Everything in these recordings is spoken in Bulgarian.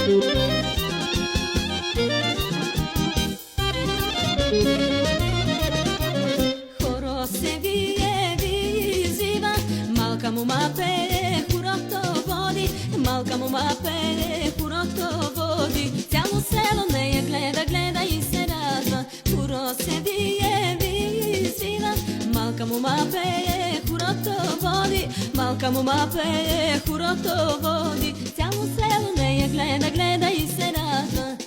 Хора се вие визива, малка мома пее, хорото води, малка мома пее, хорото води. Цяло село нея гледа, гледа и се радва. Хора се вие визива, малка мома пее, хорото води, малка мома пее, хорото води. Цяло село нея гледа, гледа и се радва.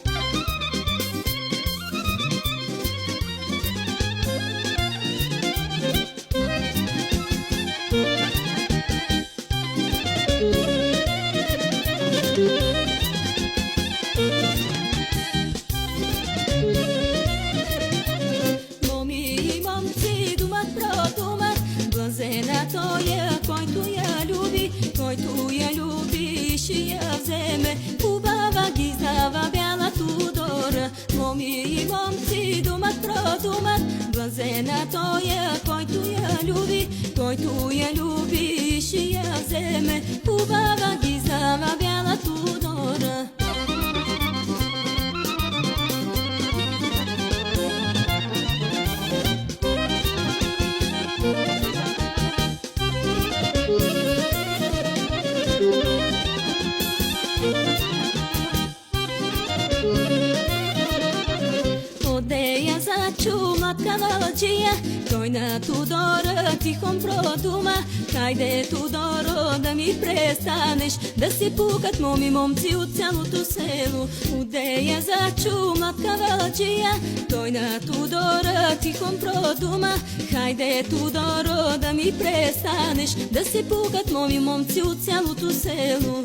Моми и момци думат про-думат, блазена тоя, който я люби, който я люби, ще я вземе. Хубава ги знава бяла Тудора. Моми и момци думат про-думат, блазена тоя, който я люби, който я люби, ще я вземе. Хубава ги знава бяла Тудора. Одея зачу младка вълчия, той на Тудора тихом продума: хайде, Тудоро, да ми престанеш да се пукат моми момци от цялото село. Одея зачу младка вълчия, той на Тудора тихом продума: хайде, Тудоро, да ми престанеш да се пукат моми момци от цялото село.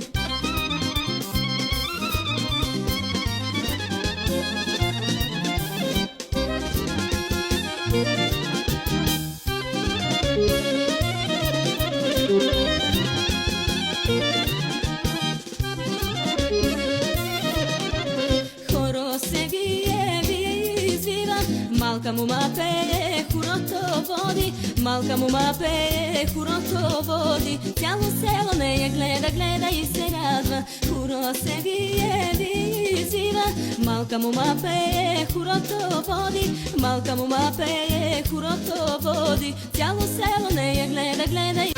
Хоро се вие извива, малка мома пее, хорото води, малка мома пее, хорото води. Цяло село нея гледа, гледа и се радва. Хоро се вие извива, малка мома пее, хорото води, малка мома пее, хорото води. Цяло село нея гледа, гледа и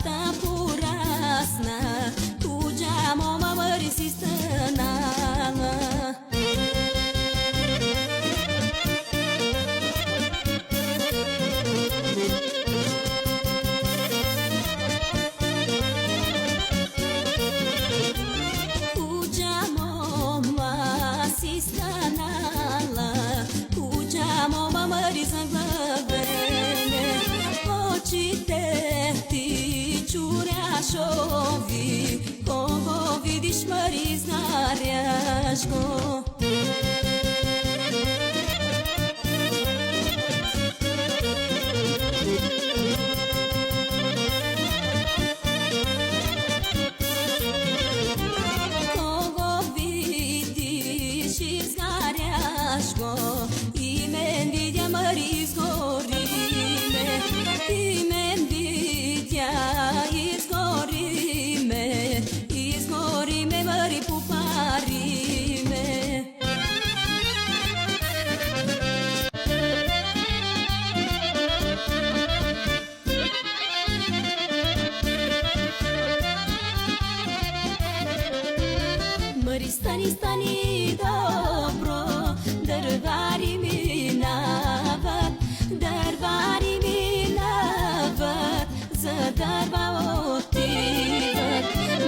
та порасна, туджа мома мъри си станала. Туджа мома си станала, туджа мома мъри заглавене. Очите ти чуряшови, кого видиш мъри знаряш го. Кого видиш изгаряш го, и мен видя мъри изгориме. И мен видя изгориме, изгориме мъри попариме. Мъри стани, стани добро, дървари минават, дървари минават, за дърва отиват.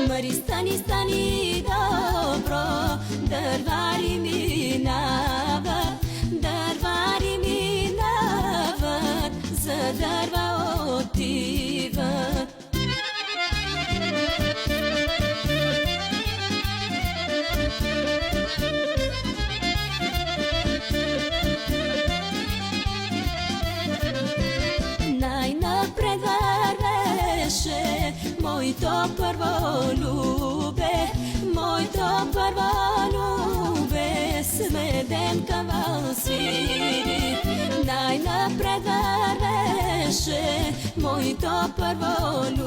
Мъри стани, стани добро, дървари минават, дървари минават, за дърва отиват. muito pърво любе, сведен кавал си. Най-напред вървеше моето първо любе.